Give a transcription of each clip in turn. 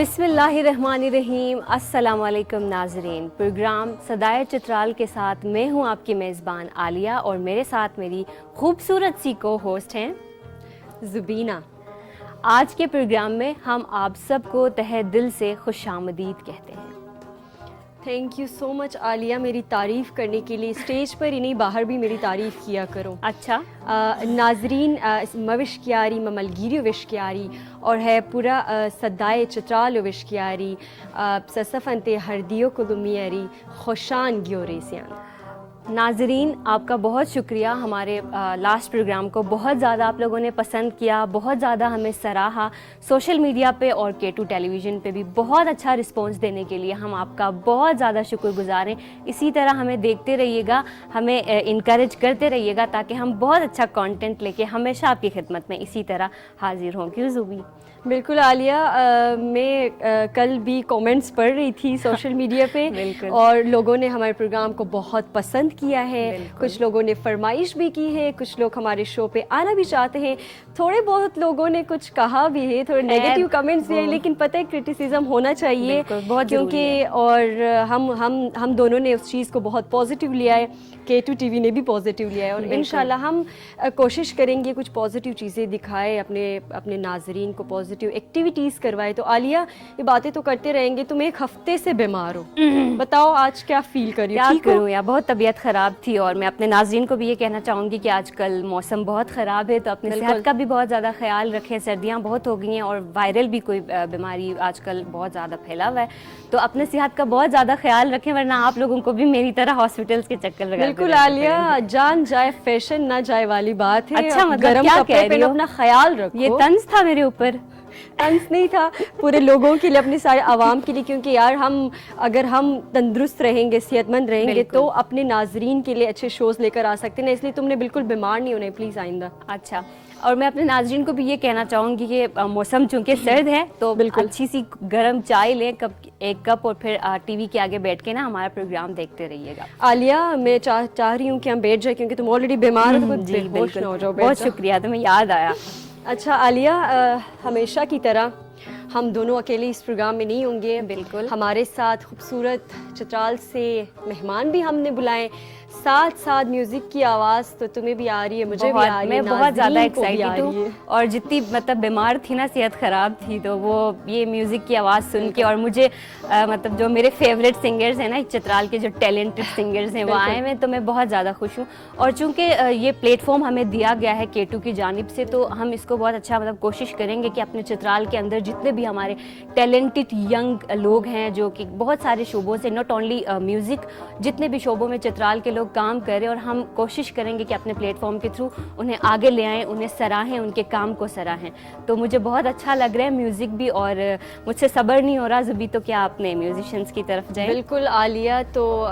بسم اللہ الرحمن الرحیم. السلام علیکم ناظرین. پروگرام صدائے چترال کے ساتھ میں ہوں آپ کی میزبان عالیہ اور میرے ساتھ میری خوبصورت سی کو ہوسٹ ہیں زبینہ. آج کے پروگرام میں ہم آپ سب کو تہہ دل سے خوش آمدید کہتے ہیں. تھینک یو سو مچ عالیہ میری تعریف کرنے کے لیے. اسٹیج پر ہی نہیں باہر بھی میری تعریف کیا کرو. اچھا ناظرین موشکیاری مملگیری وشکیاری اور ہے پورا صدائے چترال وشکیاری سسفنت ہردیو کلمیری خوشان گیوریسیان. ناظرین آپ کا بہت شکریہ. ہمارے لاسٹ پروگرام کو بہت زیادہ آپ لوگوں نے پسند کیا, بہت زیادہ ہمیں سراہا. سوشل میڈیا پہ اور K2 ٹیلی ویژن پہ بھی بہت اچھا رسپانس دینے کے لیے ہم آپ کا بہت زیادہ شکر گزار ہیں. اسی طرح ہمیں دیکھتے رہیے گا, ہمیں انکریج کرتے رہیے گا تاکہ ہم بہت اچھا کانٹینٹ لے کے ہمیشہ آپ کی خدمت میں اسی طرح حاضر ہوں. کیوں زوبی؟ بالکل عالیہ, میں کل بھی کامنٹس پڑھ رہی تھی سوشل میڈیا پہ اور لوگوں نے ہمارے پروگرام کو بہت پسند کیا ہے. کچھ لوگوں نے فرمائش بھی کی ہے, کچھ لوگ ہمارے شو پہ آنا بھی چاہتے ہیں. تھوڑے بہت لوگوں نے کچھ کہا بھی ہے, تھوڑے نیگیٹو کمنٹس بھی ہیں, لیکن پتہ ہے کرٹیسزم ہونا چاہیے بہت, کیونکہ اور ہم دونوں نے اس چیز کو بہت پازیٹیو لیا ہے. K2 ٹی وی نے بھی پازیٹیو لیا ہے اور انشاءاللہ ہم کوشش کریں گے کچھ پازیٹیو چیزیں دکھائے, اپنے ناظرین کو پازیٹیو ایکٹیویٹیز کروائے. تو عالیہ یہ باتیں تو کرتے رہیں گے, تم ایک ہفتے سے بیمار ہو, بتاؤ آج کیا فیل کر رہی ہو؟ کیا کروں یار, بہت طبیعت خراب تھی. اور میں اپنے ناظرین کو بھی یہ کہنا چاہوں گی کہ آج کل موسم بہت خراب ہے, تو اپنی صحت کا بھی بہت زیادہ خیال رکھیں. سردیاں بہت ہو گئی ہیں اور وائرل بھی کوئی بیماری آج کل بہت زیادہ پھیلا ہوا ہے, تو اپنے صحت کا بہت زیادہ خیال رکھیں, ورنہ آپ لوگوں کو بھی میری طرح ہاسپٹلس کے چکر لگا. بالکل عالیہ, جان جائے فیشن نہ جائے والی بات ہے. اچھا مطلب گرم کیا کپڑے پہنو, اپنا خیال رکھو. یہ طنز تھا میرے اوپر؟ طنز نہیں تھا, پورے لوگوں کے لیے, اپنے سارے عوام کے لیے, کیونکہ یار اگر ہم تندرست رہیں گے, صحت مند رہیں گے, تو اپنے ناظرین کے لیے اچھے شوز لے کر آ سکتے ہیں. اس لیے تم نے بالکل بیمار نہیں ہونا ہے پلیز آئندہ. اچھا, اور میں اپنے ناظرین کو بھی یہ کہنا چاہوں گی کہ موسم چونکہ سرد ہے تو اچھی سی گرم چائے لیں, ایک کپ, اور پھر ٹی وی کے آگے بیٹھ کے نا ہمارا پروگرام دیکھتے رہیے گا. عالیہ میں چاہ رہی ہوں کہ ہم بیٹھ جائیں, کیونکہ تم آلریڈی بیمار ہو. جی بالکل, بہت شکریہ, تمہیں یاد آیا. اچھا عالیہ, ہمیشہ کی طرح ہم دونوں اکیلے اس پروگرام میں نہیں ہوں گے. بالکل, ہمارے ساتھ خوبصورت چترال سے مہمان بھی ہم نے بلائے, ساتھ ساتھ میوزک کی آواز تو تمہیں بھی آ رہی ہے, مجھے بھی آ رہی ہے, میں بہت زیادہ ایکسائٹیڈ ہوں. اور جتنی مطلب بیمار تھی نا, صحت خراب تھی, تو وہ یہ میوزک کی آواز سن کے, اور مجھے مطلب جو میرے فیوریٹ سنگرز ہیں نا چترال کے, جو ٹیلنٹڈ سنگرز ہیں وہ آئے ہوئے, تو میں بہت زیادہ خوش ہوں. اور چونکہ یہ پلیٹ فارم ہمیں دیا گیا ہے K2 کی جانب سے, تو ہم اس کو بہت اچھا مطلب کوشش کریں گے کہ اپنے چترال کے اندر جتنے بھی ہمارے ٹیلنٹڈ ینگ لوگ ہیں, جو کہ بہت سارے شعبوں سے, ناٹ اونلی میوزک, جتنے بھی شعبوں میں چترال کے لوگ کام کریں, اور ہم کوشش کریں گے کہ اپنے پلیٹ فارم کے تھرو انہیں آگے لے آئیں, انہیں سراہیں, ان کے کام کو سراہیں. تو مجھے بہت اچھا لگ رہا ہے میوزک بھی, اور مجھ سے صبر نہیں ہو رہا. زبی, تو کیا اپنے میوزیشنس کی طرف جائیں؟ بالکل عالیہ, تو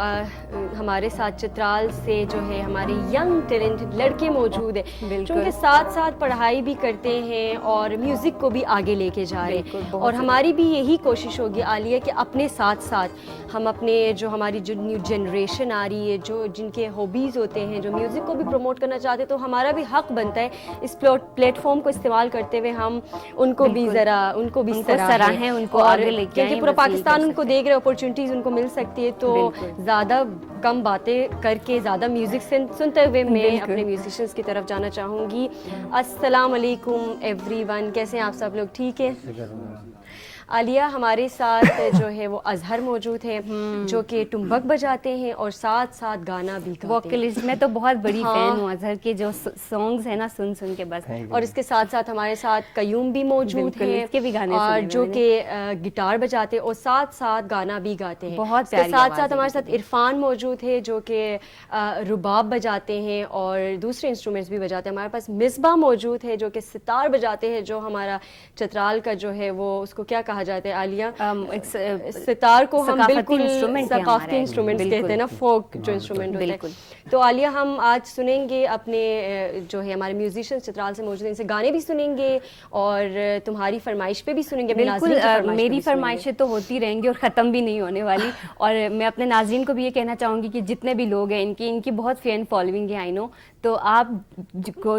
ہمارے ساتھ چترال سے جو ہے ہمارے ینگ ٹیلنٹڈ لڑکے موجود ہیں, کیونکہ ساتھ ساتھ پڑھائی بھی کرتے ہیں اور میوزک کو بھی آگے لے کے جا رہے ہیں. اور ہماری بھی یہی کوشش ہوگی عالیہ کہ اپنے ساتھ ساتھ ہم اپنے ہماری جو نیو جنریشن آ رہی ہے, جن کے ہابیز ہوتے ہیں, جو میوزک کو بھی پروموٹ کرنا چاہتے ہیں, تو ہمارا بھی حق بنتا ہے اس پلیٹ فارم کو استعمال کرتے ہوئے ہم ان کو بھی ذرا ان کو بھی سراہیں, ان کو آگے لے کے آئیں, کیونکہ پورا پاکستان ان کو دیکھ رہے, اپرچونیٹیز ان کو مل سکتی ہے. تو زیادہ کم باتیں کر کے زیادہ میوزک سنتے ہوئے میں اپنے میوزیشنس کی طرف جانا چاہوں گی. السلام علیکم ایوری ون, کیسے ہیں آپ سب لوگ؟ ٹھیک ہے. عالیہ, ہمارے ساتھ جو ہے وہ اظہر موجود ہے, جو کہ ٹمبک بجاتے ہیں اور ساتھ ساتھ گانا بھی گاتے ہیں. ووکلسٹ, میں تو بہت بڑی فین ہوں اظہر کے, جو سانگز ہیں نا سن سن کے بس. اور اس کے ساتھ ساتھ ہمارے ساتھ قیوم بھی موجود ہیں, اس کے بھی گانے اور جو کہ گٹار بجاتے اور ساتھ ساتھ گانا بھی گاتے ہیں. بہت پیاری. ساتھ ساتھ ہمارے ساتھ عرفان موجود ہے, جو کہ رباب بجاتے ہیں اور دوسرے انسٹرومنٹس بھی بجاتے ہیں. ہمارے پاس مصباح موجود ہے, جو کہ ستار بجاتے ہیں, جو ہمارا چترال کا جو ہے وہ اس کو کیا کہا جاتا ہے عالیہ؟ ستار کو ہم بالکل ثقافتی انسٹرومنٹس کہتے ہیں نا, فوک جو انسٹرومنٹ ہوتے ہیں. تو عالیہ, ہم آج سنیں گے اپنے جو ہے ہمارے میوزیشین چترال سے موجود ہیں, ان سے گانے بھی سنیں گے اور تمہاری فرمائش پہ بھی سنیں گے. بالکل, میری فرمائشیں تو ہوتی رہیں گی اور ختم بھی نہیں ہونے والی. اور میں اپنے ناظرین کو بھی یہ کہنا چاہوں گی کہ جتنے بھی لوگ ہیں ان کی بہت فین فالوئنگ ہے, آئی نو. تو آپ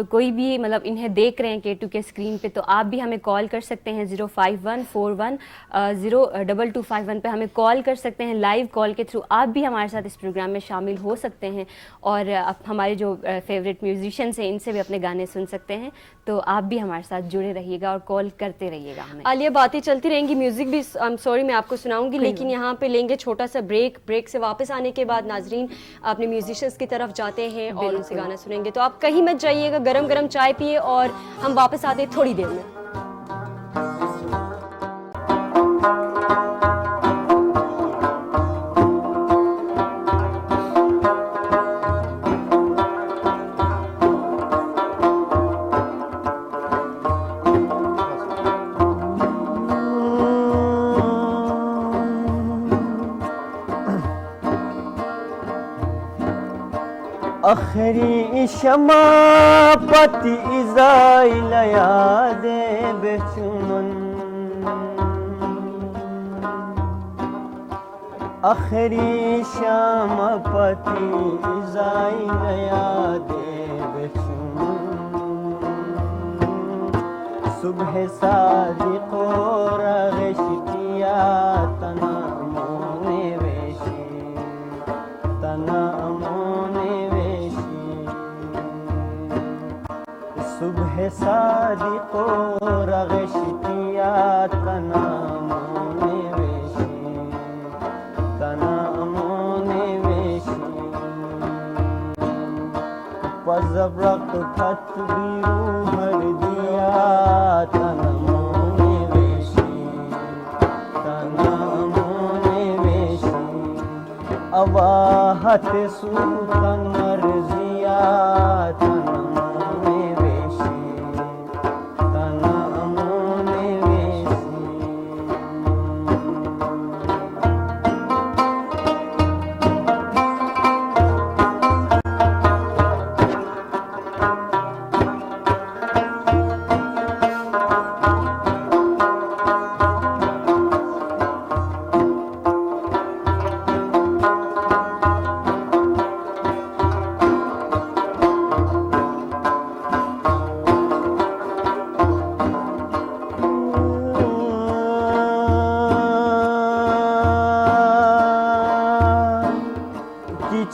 کوئی بھی مطلب انہیں دیکھ رہے ہیں K2 کے اسکرین پہ, تو آپ بھی ہمیں کال کر سکتے ہیں 05141 02251 پہ ہمیں کال کر سکتے ہیں. لائیو کال کے تھرو آپ بھی ہمارے ساتھ اس پروگرام میں شامل ہو سکتے ہیں اور ہمارے جو فیوریٹ میوزیشینس ہیں ان سے بھی اپنے گانے سن سکتے ہیں. تو آپ بھی ہمارے ساتھ جڑے رہیے گا اور کال کرتے رہیے گا ہمیں. عالیہ باتیں چلتی رہیں گی, میوزک بھی سوری میں آپ کو سناؤں گی, لیکن یہاں پہ لیں گے چھوٹا سا بریک سے واپس آنے کے بعد ناظرین اپنے میوزیشینس کی طرف جاتے ہیں اور ان سے گانا سنیں گے. تو آپ کہیں مت جائیے گا, گرم گرم چائے پیے اور ہم واپس آتے ہیں تھوڑی دیر میں. آخری شمع پتی ازایل یاد بچمن آخری شمع پتی ازایل یاد بچمن صبح صادق و رغشتیا تنامون ویشی تنامون صبح صادق و رغشتیا تنامون ویشی تنامون ویشی پزبرق پت بیرو ہر دیا تنامون ویشی تنامون ویشی اواہت سوتن مرزیا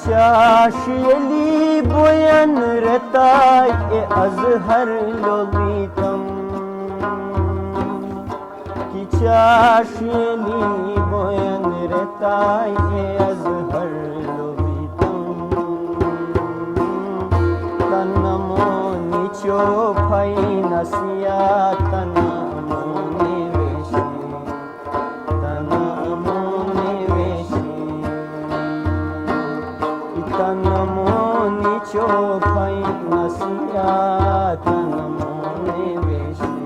چاشیلی بوین رتای از هر لولیتم کی چاشیلی بوین رتای از هر لولیتم تنمونی چوپای نسیا تنمونی ویشی تنمونی ویشی تنمونی چوپای نسیا تنمونی ویشی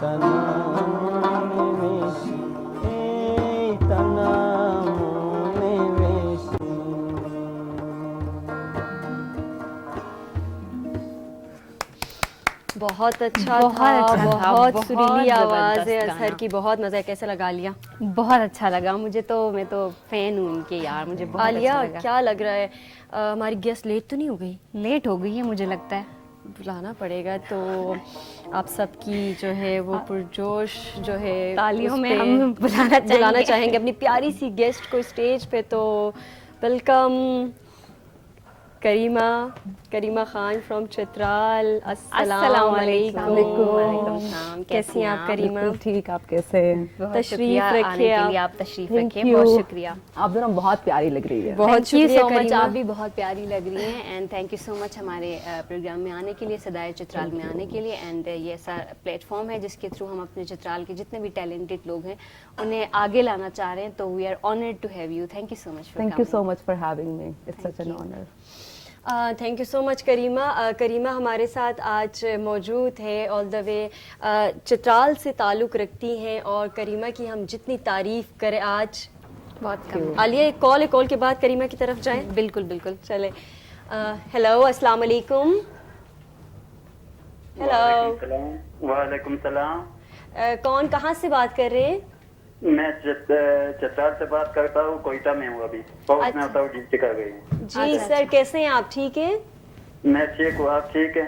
تنمونی ویشی ای تنمونی ویشی. بہت اچھا تھا, بہت سریلی آواز ہے اظہر کی, بہت مزہ ہے. کیسا لگا عالیہ؟ بہت اچھا لگا مجھے, تو میں تو فین ہوں ان کے یار, مجھے بہت عالیہ اچھا لگا. کیا لگ رہا ہے ہماری گیسٹ لیٹ تو نہیں ہو گئی؟ لیٹ ہو گئی ہے مجھے لگتا ہے, بلانا پڑے گا. تو آپ سب کی جو ہے وہ پرجوش جو ہے تالیوں میں ہم بلانا چاہیں گے اپنی پیاری سی گیسٹ کو اسٹیج پہ. تو ویلکم کریمہ خان فرام چترال. السلام علیکم. وعلیکم السلام. کیسی ہیں آپ کریمہ؟ ٹھیک, آپ کیسے ہیں؟ تشریف رکھیے آپ تشریف رکھیں, بہت شکریہ. آپ دونوں بہت پیاری لگ رہی ہے. بہت تھینک یو سو مچ, کریمہ. آپ بھی بہت پیاری لگ رہی ہیں. اینڈ تھینک یو سو مچ ہمارے پروگرام میں آنے کے لیے, صدائے چترال میں آنے کے لیے. اینڈ یہ ایسا پلیٹ فارم ہے جس کے تھرو ہم اپنے چترال کے جتنے بھی ٹیلنٹڈ لوگ ہیں انہیں آگے لانا چاہ رہے ہیں. تو we are honoured to have you. Thank you so much. Thank you so much for having me, it's such an honour. Thank you so much Karima. Karima ہمارے ساتھ آج موجود ہے, آل دا وے چترال سے تعلق رکھتی ہیں, اور کریمہ کی ہم جتنی تعریف کریں آج بہت کم. عالیہ ایک کال کے بعد کریمہ کی طرف جائیں. بالکل بالکل. چلے. ہیلو, السلام علیکم. ہیلو. وعلیکم السلام. کون کہاں سے بات کر رہے ہیں؟ میں چترال سے بات کرتا ہوں, کوئٹہ میں ہوں ابھی, فوج میں ہوتا ہوں, ڈیوٹی کر گئی ہوں. جی سر, کیسے ہیں آپ؟ ٹھیک ہیں؟ میں ٹھیک ہوں, آپ ٹھیک ہیں؟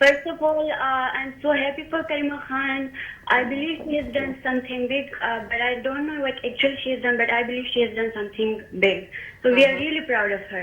First of all, I'm so happy for Karima Khan. I believe she has done something big, but I don't know what actually she has done, but I believe she has done something big. So we are really proud of her.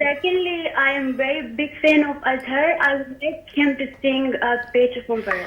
Secondly, I am very big fan of Azhar. I would like him to sing Page of Empire.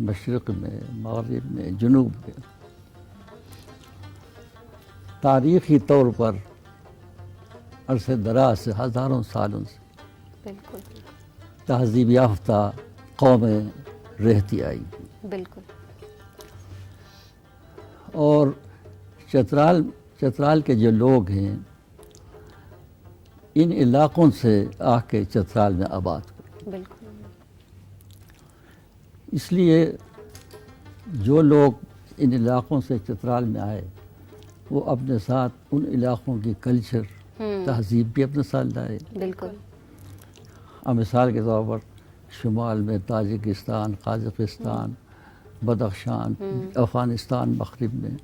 مشرق میں، مغرب میں، جنوب میں تاریخی طور پر عرصے دراز سے، ہزاروں سالوں سے بالکل تہذیب یافتہ قومیں رہتی آئی، بالکل اور چترال کے جو لوگ ہیں ان علاقوں سے آ کے چترال میں آباد ہوئے. بالکل اس لیے جو لوگ ان علاقوں سے چترال میں آئے وہ اپنے ساتھ ان علاقوں کی کلچر، تہذیب بھی اپنے ساتھ لائے. بالکل اب مثال کے طور پر شمال میں تاجکستان، قازقستان، بدخشان، افغانستان مغرب میں،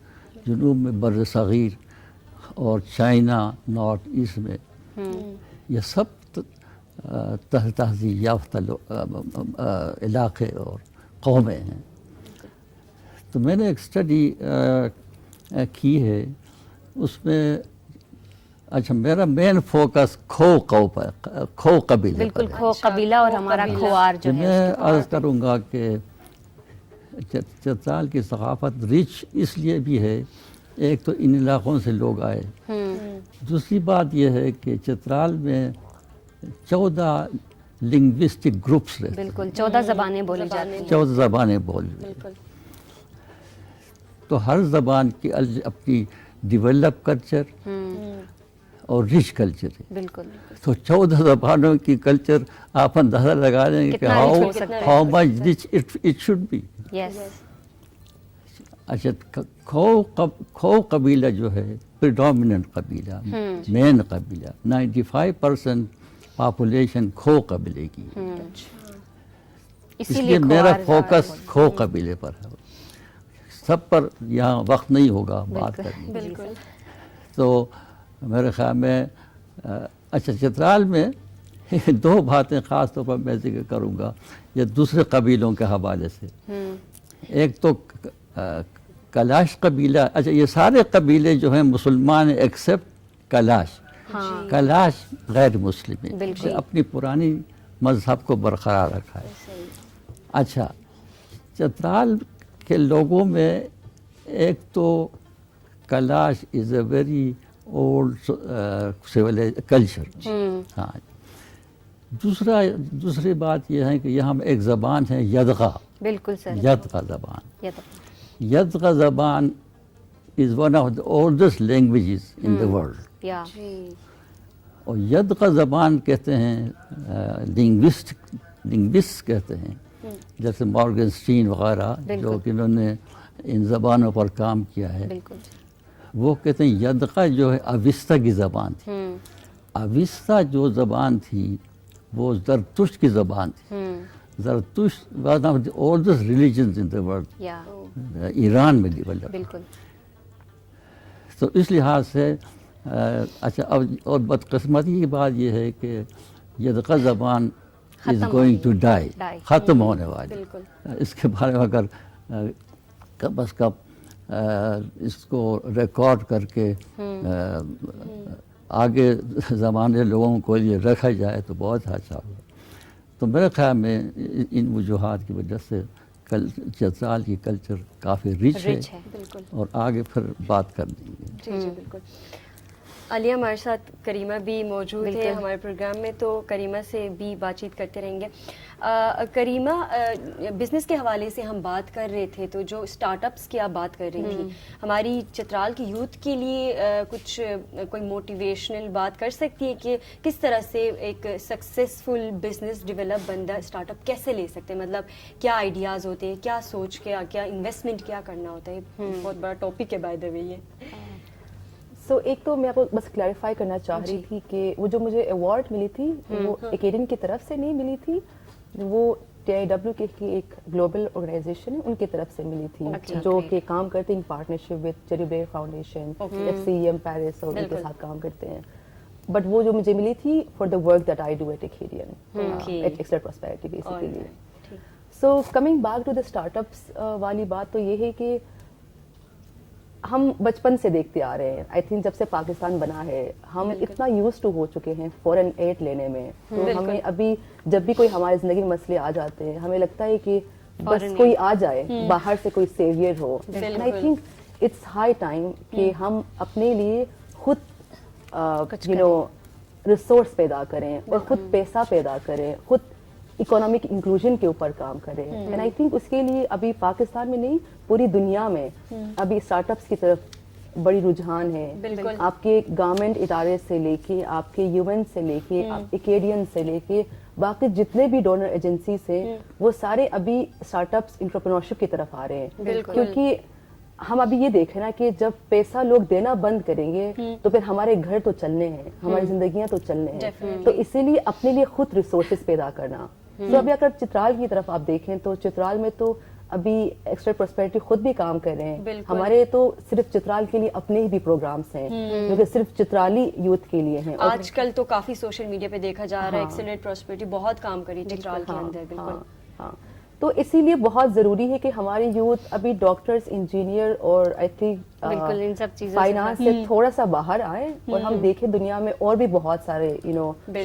جنوب میں بر صغیر اور چائنا نارتھ ایسٹ میں، یہ سب تہذیب یافتہ علاقے اور قومیں ہیں. تو میں نے ایک اسٹڈی کی ہے، اس میں اچھا میرا مین فوکس کھو قبیلے بالکل کھو قبیلہ اور ہمارا کھوار جو ہے. میں عرض کروں گا کہ چترال کی ثقافت رچ اس لیے بھی ہے، ایک تو ان علاقوں سے لوگ آئے، دوسری بات یہ ہے کہ چترال میں 14 لنگوسٹک گروپس رہتے ہیں، بالکل 14 زبانیں بولی جاتی ہیں. 14 زبانیں بول رہے ہیں. تو ہر زبان کی اپنی ڈیولپ کلچر اور رچ کلچر ہے. بالکل تو 14 زبانوں کی کلچر آپ اندازہ لگا لیں گے کہ کتنا rich ہو سکتا ہے. How much rich it should be. Yes اچھا کھو قبیلہ جو ہے پریڈومیننٹ قبیلہ، مین قبیلہ، 95% پاپولیشن کھو قبیلے کی ہے. اس لیے میرا فوکس کھو قبیلے پر ہے. سب پر یہاں وقت نہیں ہوگا بات کرنے کی. تو میرے خیال میں اچھا چترال میں 2 باتیں خاص طور پر میں ذکر کروں گا یہ دوسرے قبیلوں کے حوالے سے. ایک تو کلاش قبیلہ، اچھا یہ سارے قبیلے جو ہیں مسلمان ایکسیپٹ کلاش. کلاش غیر مسلم ہے، اسے اپنی پرانی مذہب کو برقرار رکھا ہے. اچھا چترال کے لوگوں میں ایک تو کلاش از اے ویری اولڈ کلچر. ہاں دوسری بات یہ ہے کہ یہاں ایک زبان ہے یدغا. بالکل سر. یدغا زبان، یدغا زبان is one of the oldest languages in the world. اور یدغا زبان کہتے ہیں لنگوسٹ کہتے ہیں، جیسے مارگن سٹین وغیرہ جو کہ انہوں نے ان زبانوں پر کام کیا ہے، وہ کہتے ہیں یدغا جو ہے اوستا کی زبان تھی. اوستا جو زبان تھی وہ زرتشت کی زبان تھی. زرتشت one of the oldest religions in the world, Iran میں ڈیولپ. بالکل تو اس لحاظ سے اچھا اب اور بدقسمتی کی بات یہ ہے کہ یدغا زبان از گوئنگ ٹو ڈائی، ختم ہونے والی. اس کے بارے میں اگر کم از کم اس کو ریکارڈ کر کے آگے زمانے لوگوں کو لیے رکھا جائے تو بہت اچھا ہوگا. تو میرے خیال میں ان وجوہات کی وجہ سے چترال کی کلچر کافی رچ ہے اور آگے پھر بات کر دیں گے. جی بالکل. عالیہ ہمارے ساتھ کریمہ بھی موجود ہے ہمارے پروگرام میں، تو کریمہ سے بھی بات چیت کرتے رہیں گے. کریمہ بزنس کے حوالے سے ہم بات کر رہے تھے، تو جو اسٹارٹ اپس کی آپ بات کر رہی تھی، ہماری چترال کی یوتھ کے لیے کچھ کوئی موٹیویشنل بات کر سکتی ہے کہ کس طرح سے ایک سکسیزفل بزنس ڈیولپ بندہ اسٹارٹ اپ کیسے لے سکتے ہیں؟ مطلب کیا آئیڈیاز ہوتے ہیں، کیا سوچ کے، کیا انویسٹمنٹ کیا کرنا ہوتا ہے؟ بہت بڑا ٹاپک ہے بائی دا وے یہ. سو ایک تو میں آپ کو بس کلیریفائی کرنا چاہ رہی تھی کہ وہ جو مجھے ایوارڈ ملی تھی وہ اکیڈن کی طرف سے نہیں ملی تھی، وہ TIW کی ایک گلوبل آرگنائزیشن ہے ان کی طرف سے ملی تھی، جو کہ کام کرتے ہیں ان پارٹنرشپ وتھ چیری بیر فاؤنڈیشن، FCEM پیرس اور ان کے ساتھ کام کرتے ہیں. بٹ وہ جو مجھے ملی تھی for the work that I do at AKDN at Accelerate Prosperity basically. So coming back to the startups والی بات تو یہ ہے کہ ہم بچپن سے دیکھتے آ رہے ہیں. آئی تھنک جب سے پاکستان بنا ہے ہم اتنا یوز ٹو ہو چکے ہیں فورن ایڈ لینے میں، تو ہمیں ابھی جب بھی کوئی ہماری زندگی میں مسئلے آ جاتے ہیں ہمیں لگتا ہے کہ بس کوئی آ جائے باہر سے, کوئی سیویئر ہو. And I think it's high time کہ ہم اپنے لیے خود ریسورس پیدا کریں اور خود پیسہ پیدا کریں, خود اکنامک انکلوژن کے اوپر کام کریں. اینڈ آئی تھنک اس کے لیے ابھی پاکستان میں نہیں, پوری دنیا میں ابھی اسٹارٹ اپس کی طرف بڑی رجحان ہے. آپ کے گورنمنٹ ادارے سے لے کے, آپ کے یوین سے لے کے, اکیڈین سے لے کے باقی جتنے بھی ڈونر ایجنسیز ہیں وہ سارے ابھی اسٹارٹ اپس انٹرپرینورشپ کی طرف آ رہے ہیں. کیونکہ ہم ابھی یہ دیکھ رہے ہیں کہ جب پیسہ لوگ دینا بند کریں گے تو پھر ہمارے گھر تو چلنے ہیں, ہماری زندگیاں تو چلنے ہیں. تو اسی لیے اپنے لیے خود ریسورسز پیدا کرنا. تو ابھی اگر چترال کی طرف آپ دیکھیں تو چترال میں تو ابھی ایکسٹرا پراسپیرٹی خود بھی کام کر رہے ہیں. ہمارے تو صرف چترال کے لیے اپنے ہی بھی پروگرامس ہیں جو کہ صرف چترالی یوتھ کے لیے ہیں. آج کل تو کافی سوشل میڈیا پہ دیکھا جا رہا ہے ایکسلریٹ پراسپیرٹی بہت کام کری چترال کے اندر. بالکل ہاں, تو اسی لیے بہت ضروری ہے کہ ہماری یوتھ ابھی ڈاکٹرز, انجینئر اور آئی تھنک بالکل ان سب چیزوں فائنانس سے تھوڑا سا باہر آئے اور ہم دیکھیں دنیا میں اور بھی بہت سارے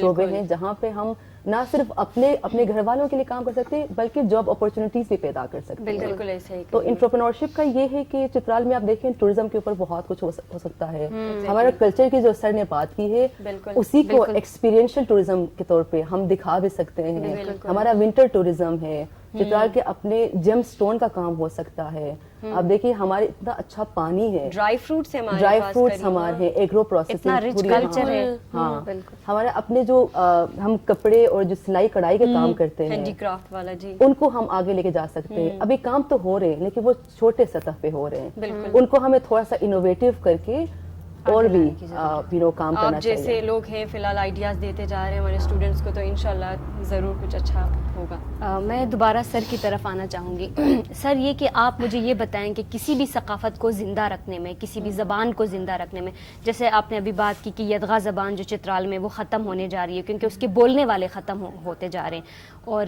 شعبے ہیں جہاں پہ ہم نہ صرف اپنے گھر والوں کے لیے کام کر سکتے بلکہ جاب اپرچونیٹیز بھی پیدا کر سکتے ہیں. بالکل ایسا ہی. تو انٹرپرینورشپ کا یہ ہے کہ چترال میں آپ دیکھیں ٹورزم کے اوپر بہت کچھ ہو سکتا ہے. ہمارا کلچر کی جو سر نے بات کی ہے اسی کو ایکسپیرینشیل ٹورزم کے طور پہ ہم دکھا بھی سکتے ہیں. ہمارا ونٹر ٹورزم ہے, چترال کے اپنے جیم سٹون کا کام ہو سکتا ہے. آپ دیکھیے ہمارے اتنا اچھا پانی ہے, ڈرائی فروٹس ہمارے ہیں, ایگرو پروسیسنگ رچ کلچر ہے. ہاں, ہمارے اپنے جو ہم کپڑے اور جو سلائی کڑھائی کے کام کرتے ہیں ہینڈی کرافٹ والا, جی ان کو ہم آگے لے کے جا سکتے ہیں. ابھی کام تو ہو رہے ہیں لیکن وہ چھوٹے سطح پہ ہو رہے ہیں. ان کو ہمیں تھوڑا سا انوویٹو کر کے اور بھی کام کرنا چاہیے. جیسے لوگ ہیں فی الحال آئیڈیاز دیتے جا رہے ہیں ہمارے اسٹوڈنٹس کو, تو انشاءاللہ ضرور کچھ اچھا ہوگا. میں دوبارہ سر کی طرف آنا چاہوں گی. سر یہ کہ آپ مجھے یہ بتائیں کہ کسی بھی ثقافت کو زندہ رکھنے میں, کسی بھی زبان کو زندہ رکھنے میں, جیسے آپ نے ابھی بات کی کہ یدغا زبان جو چترال میں وہ ختم ہونے جا رہی ہے کیونکہ اس کے بولنے والے ختم ہوتے جا رہے ہیں, اور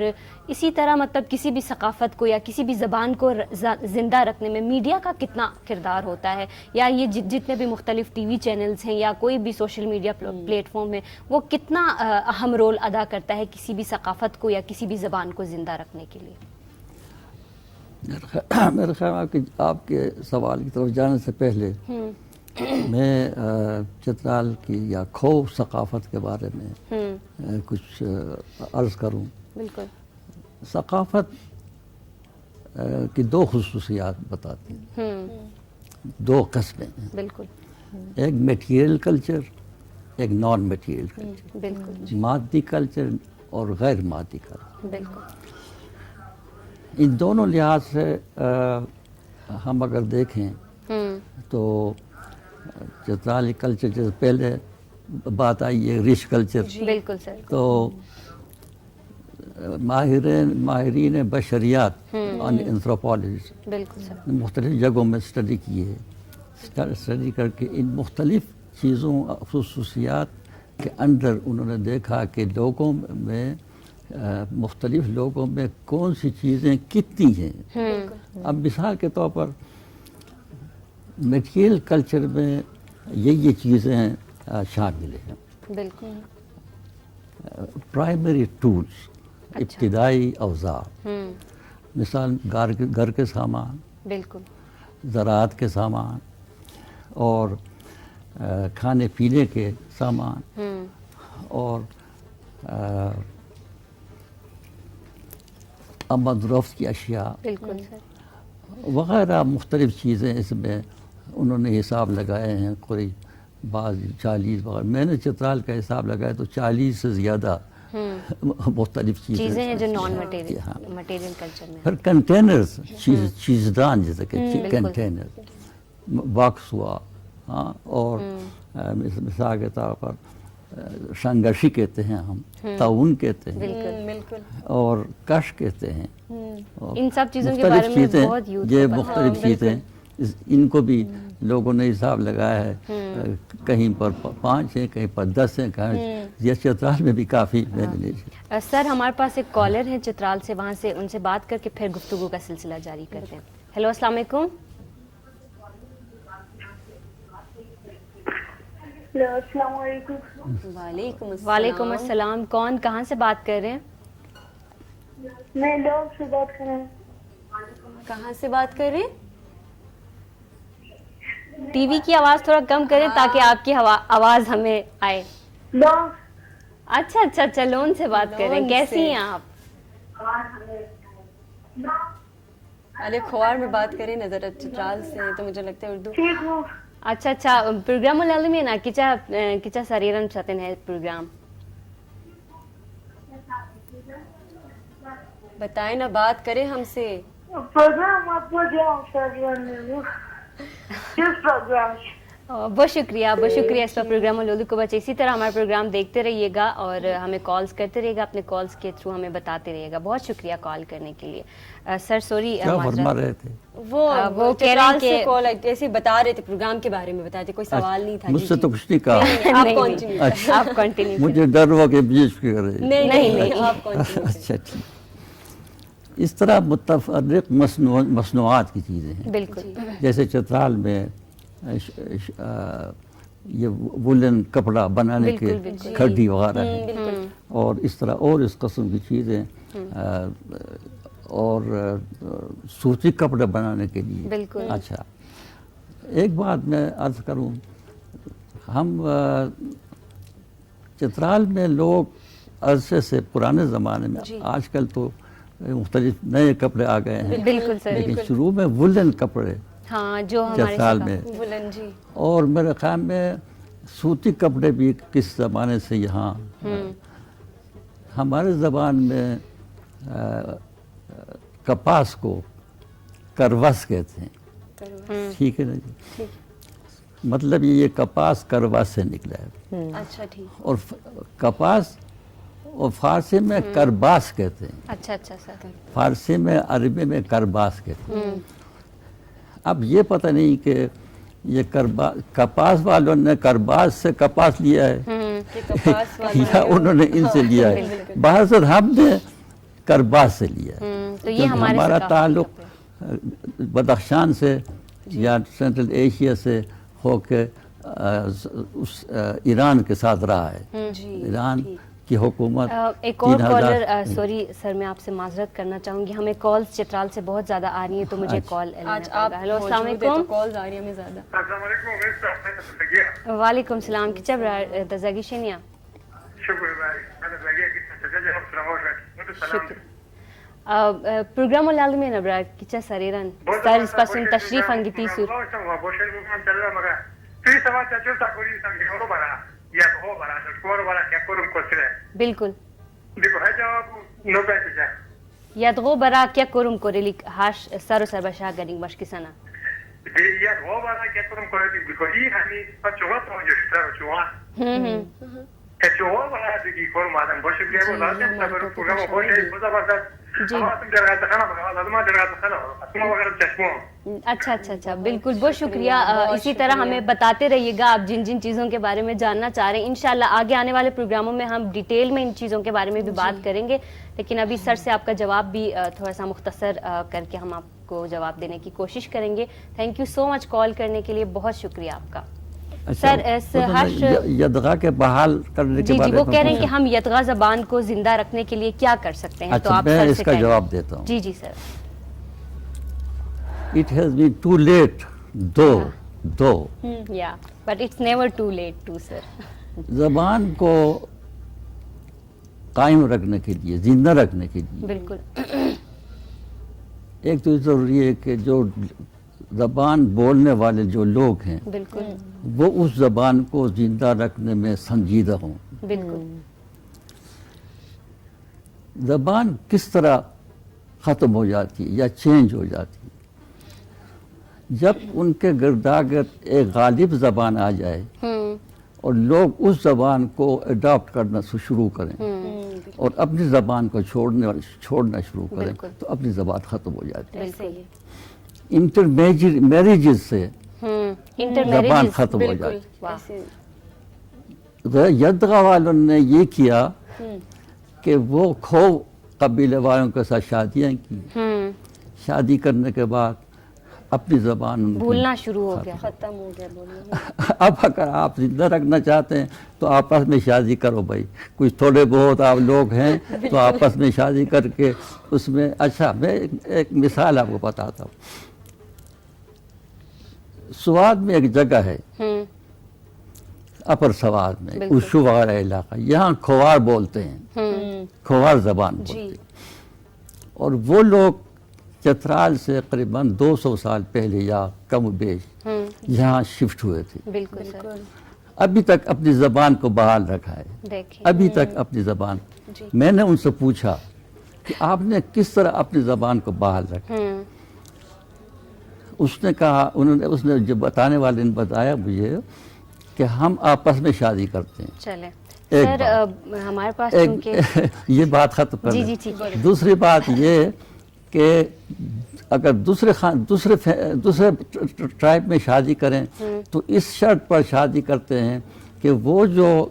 اسی طرح مطلب کسی بھی ثقافت کو یا کسی بھی زبان کو زندہ رکھنے میں میڈیا کا کتنا کردار ہوتا ہے, یا یہ جتنے بھی مختلف ٹی وی چینلز ہیں یا کوئی بھی سوشل میڈیا پلیٹ فارم ہے وہ کتنا اہم رول ادا کرتا ہے کسی بھی ثقافت کو یا کسی بھی زبان کو زندہ رکھنے کے لیے؟ میرا خیال ہے آپ کے سوال کی طرف جانے سے پہلے میں چترال کی یا کھو ثقافت کے بارے میں کچھ عرض کروں. بالکل. ثقافت کی دو خصوصیات بتاتی ہیں, دو قسمیں ہیں. بالکل. ایک میٹیریل کلچر, ایک نان میٹیریل کلچر. بالکل. مادی کلچر اور غیر مادی کلچر. بالکل. ان دونوں لحاظ سے ہم اگر دیکھیں تو چترالی کلچر جیسے پہلے بات آئی ہے رچ کلچر. بالکل سر. تو ماہرین بشریات انتھروپولوجسٹ بالکل سر مختلف جگہوں میں اسٹڈی کی ہے. اسٹڈی کر کے ان مختلف چیزوں خصوصیات کے اندر انہوں نے دیکھا کہ لوگوں میں مختلف لوگوں میں کون سی چیزیں کتنی ہیں. اب مثال کے طور پر میٹیریل کلچر میں یہ چیزیں شامل ہیں. بالکل. پرائمری ٹولز, ابتدائی اوزار, مثال گھر کے سامان, بالکل, زراعت کے سامان اور کھانے پینے کے سامان اور آمد و رفت کی اشیاء بالکل وغیرہ مختلف چیزیں اس میں انہوں نے حساب لگائے ہیں. کوئی بعض 40 وغیرہ, میں نے چترال کا حساب لگایا تو 40 سے زیادہ مختلف چیزیں ہیں جو نان مٹیریل کلچر میں. پھر کنٹینرز, چیزدان جیسے کہ کنٹینر, باکس ہوا, ہاں, اور مثال کے طور پر شنگشی کہتے ہیں ہم, تعاون کہتے ہیں, اور کش کہتے ہیں. ان سب چیزوں کے بارے میں بہت یوز یہ مختلف چیزیں, ان کو بھی لوگوں نے حساب لگایا ہے. کہیں پر 5 ہیں, کہیں پر 10 ہیں, کہیں یہ چترال میں بھی کافی میں نے. سر ہمارے پاس ایک کالر ہیں چترال سے, وہاں سے ان سے بات کر کے پھر گفتگو کا سلسلہ جاری کرتے ہیں. ہیلو, السلام علیکم. السلام علیکم. وعلیکم السلام. کون, کہاں سے بات کر رہے ہیں؟ میں ڈاگ سے بات کر رہا ہوں. کہاں سے بات کر رہے ہیں؟ ٹی وی کی آواز تھوڑا کم کریں تاکہ آپ کی آواز ہمیں آئے. اچھا اچھا اچھا, لون سے بات کر رہے ہیں. کیسی ہیں آپ؟ علی کھوار میں بات کریں, نظر چترال سے ہیں, تو مجھے لگتا ہے اردو. اچھا اچھا, پروگرام العالمین کچا سریرن چتن ہے پروگرام. بتائیں نا, بات کریں ہم سے. پروگرام آپ کو کس پروگرام؟ بہت شکریہ اس پر پروگرام لولو کو بچے. اسی طرح ہمارا پروگرام دیکھتے رہیے گا اور ہمیں کالز کرتے رہیے گا, اپنے کالز کے تھرو ہمیں بتاتے رہیے گا. بہت شکریہ کال کرنے کے لیے. سر سوری, کیا فرما رہے تھے؟ وہ کہہ رہے ہیں کہ کال ایسے بتا رہے تھے, پروگرام کے بارے میں بتائے تھے, کوئی سوال نہیں تھا. مجھ سے تو کچھ نہیں کہا. آپ کنٹینیو. مجھے ڈر ہوا کہ بیچ کر رہے. نہیں, آپ کنٹینیو. اچھا ٹھیک. اس طرح متفرق مصنوعات کی چیزیں ہیں. بالکل. جیسے چترال میں یہ وولن کپڑا بنانے کے کھڈی وغیرہ ہیں, اور اس طرح اور اس قسم کی چیزیں, اور سوتی کپڑے بنانے کے لیے. بالکل. اچھا, ایک بات میں عرض کروں, ہم چترال میں لوگ عرصے سے پرانے زمانے میں, آج کل تو مختلف نئے کپڑے آ گئے ہیں, بالکل سر, لیکن شروع میں وولن کپڑے ہاں جو ہمارے چترال میں, اور میرے خیال میں سوتی کپڑے بھی کس زمانے سے یہاں. ہمارے زبان میں کپاس کو کرواس کہتے ہیں. ٹھیک ہے نا جی, مطلب یہ کپاس کرواس سے نکلا ہے. اچھا ٹھیک. اور کپاس اور فارسی میں کرباس کہتے ہیں. اچھا اچھا سر. فارسی میں, عربی میں کرباس کہتے ہیں. اب یہ پتہ نہیں کہ یہ کپاس والوں نے کرباس سے کپاس لیا ہے یا انہوں نے ان سے لیا ہے. بہرحال ہم نے کرباس سے لیا ہے. تو یہ ہمارا تعلق بدخشان سے یا سینٹرل ایشیا سے ہو کے ایران کے ساتھ رہا ہے. ایران کی حکومت ایک اور کالر, سوری سر میں آپ سے معذرت کرنا چاہوں گی, ہمیں کالز چترال سے بہت زیادہ آ رہی ہیں تو مجھے کال. ہیلو, السلام علیکم. کالز آ رہی ہیں ہمیں زیادہ. وعلیکم السلام. کچا تزاگی شنیا. پروگرام العالمین ابرا کچا سریرن سر اس پاسون تشریف انگیتی سور. بالکل. یادغو برا کیا کرم کوریلی هاش سر و سربشا گرینگ باش کسانا. یادغو برا کیا کرم کوریلی بکوی همی پچوغا توجشتر چوغا. کچوغا برا دیگی کرم آدم باشه بیای بوداده سبر پروگرام باشه بودا برداد. اچھا اچھا اچھا, بالکل. بہت شکریہ. اسی طرح ہمیں بتاتے رہیے گا آپ جن جن چیزوں کے بارے میں جاننا چاہ رہے ہیں. انشاءاللہ آگے آنے والے پروگراموں میں ہم ڈیٹیل میں ان چیزوں کے بارے میں بھی بات کریں گے, لیکن ابھی سر سے آپ کا جواب بھی تھوڑا سا مختصر کر کے ہم آپ کو جواب دینے کی کوشش کریں گے. تھینک یو سو مچ کال کرنے کے لیے, بہت شکریہ آپ کا. سر یدغا کے بحال کرنے کے بارے میں وہ کہہ رہے ہیں کہ ہم یدغا زبان کو زندہ رکھنے کے لیے کیا کر سکتے ہیں, تو آپ میں اس کا جواب دیتا ہوں. جی سر. It has been too late, though. Yeah, but it's never too late too, sir. زبان کو قائم رکھنے کے لیے, زندہ رکھنے کے لیے, بالکل, ایک تو ضروری ہے کہ جو زبان بولنے والے جو لوگ ہیں, بالکل, وہ اس زبان کو زندہ رکھنے میں سنجیدہ ہوں. بالکل. زبان کس طرح ختم ہو جاتی ہے یا چینج ہو جاتی ہے جب ان کے گرداگرد ایک غالب زبان آ جائے اور لوگ اس زبان کو اڈاپٹ کرنا شروع کریں اور اپنی زبان کو چھوڑنا شروع کریں, تو اپنی زبان ختم ہو جاتی ہے. انٹر میریجز سے زبان ختم ہو جاتی ہے. یدغا والوں نے یہ کیا کہ وہ کھو قبیلے والوں کے ساتھ شادیاں کی. شادی کرنے کے بعد اپنی زبان ان کی بھولنا شروع ہو گیا. ختم ہو گیا بولنا. اب اگر آپ زندہ رکھنا چاہتے ہیں تو آپس میں شادی کرو بھائی. کچھ تھوڑے بہت آپ لوگ ہیں تو آپس میں شادی کر کے اس میں. اچھا میں ایک مثال آپ کو بتاتا ہوں. سوات میں ایک جگہ ہے اپر سوات میں, اوشو وغیرہ علاقہ, یہاں کھوار بولتے ہیں, کھوار زبان بولتے ہیں. اور وہ لوگ چترال سے قریباً 200 سال پہلے یا کم و بیش یہاں شفٹ ہوئے تھے. بالکل سر. ابھی تک اپنی زبان کو بحال رکھا ہے, دیکھیں ابھی تک اپنی زبان. میں نے ان سے پوچھا کہ آپ نے کس طرح اپنی زبان کو بحال رکھا. اس نے کہا, اس نے جو بتانے والے نے بتایا مجھے کہ ہم آپس میں شادی کرتے ہیں. چلیں ایک سر, ہمارے پاس چونکہ یہ بات ختم کر جی لیں. ٹھیک ہے. دوسری بات یہ کہ اگر دوسرے ٹرائب میں شادی کریں تو اس شرط پر شادی کرتے ہیں کہ وہ جو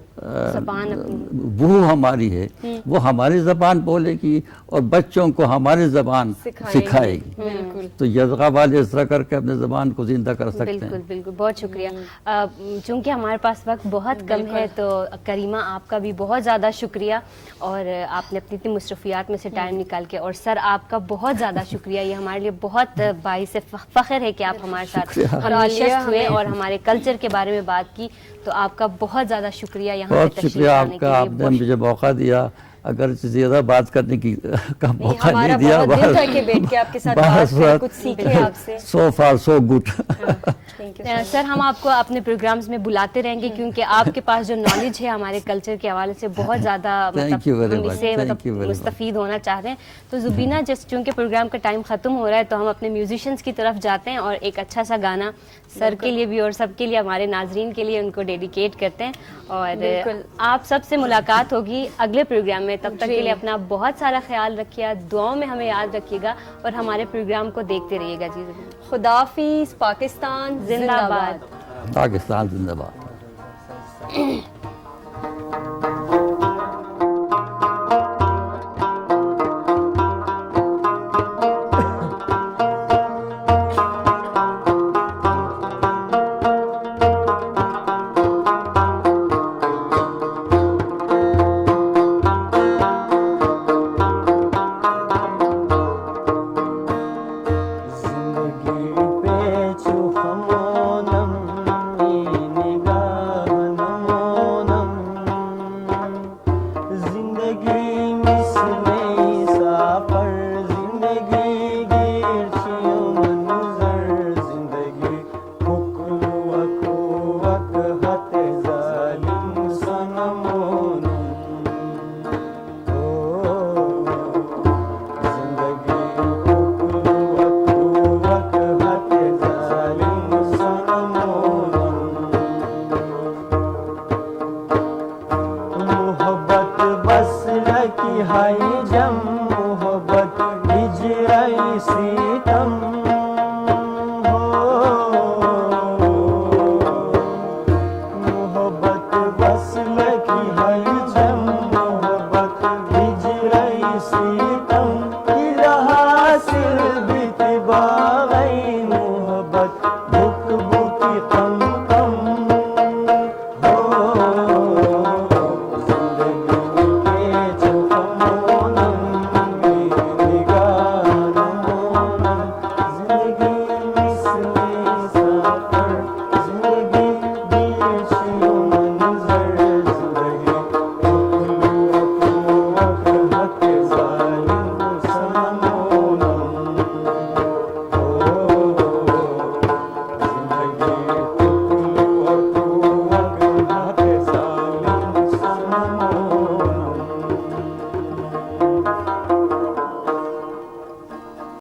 بہو ہماری ہے وہ ہماری زبان بولے گی اور بچوں کو ہماری زبان سکھائے گی. تو یزغا والے اس طرح کر کے اپنے زبان کو زندہ کر سکتے ہیں. بالکل بالکل, بہت شکریہ. چونکہ ہمارے پاس وقت بہت کم ہے تو کریمہ آپ کا بھی بہت زیادہ شکریہ, اور آپ نے اپنی اتنی مصروفیات میں سے ٹائم نکال کے, اور سر آپ کا بہت زیادہ شکریہ. یہ ہمارے لیے بہت باعث فخر ہے کہ آپ ہمارے ساتھ نشست ہوئے اور ہمارے کلچر کے بارے میں بات کی. تو آپ کا بہت زیادہ شکریہ یہاں پہ بہت تشریف شکریہ آپ لانے کے کا, لیے. آپ نے مجھے موقع دیا. اگر زیادہ بات کرنے کی کا موقع نہیں دیا, ہمارا بہت دل تھا کہ بیٹھ کے آپ کے ساتھ بات کریں, کچھ سیکھیں آپ سے. سو فار سو گڈ. سر ہم آپ کو اپنے پروگرامز میں بلاتے رہیں گے کیونکہ آپ کے پاس جو نالج ہے ہمارے کلچر کے حوالے سے بہت زیادہ, مطلب ہم اس سے مستفید ہونا چاہتے ہیں. تو زبینہ جس چونکہ پروگرام کا ٹائم ختم ہو رہا ہے تو ہم اپنے میوزیشنز کی طرف جاتے ہیں اور ایک اچھا سا گانا سر کے لیے بھی اور سب کے لیے, ہمارے ناظرین کے لیے ان کو ڈیڈیکیٹ کرتے ہیں. اور آپ سب سے ملاقات ہوگی اگلے پروگرام میں. تب تک کے لیے اپنا بہت سارا خیال رکھیے, دعاؤں میں ہمیں یاد رکھیے گا اور ہمارے پروگرام کو دیکھتے رہیے گا. جی خدافظ. پاکستان زندہ باد. پاکستان زندہ باد. محبت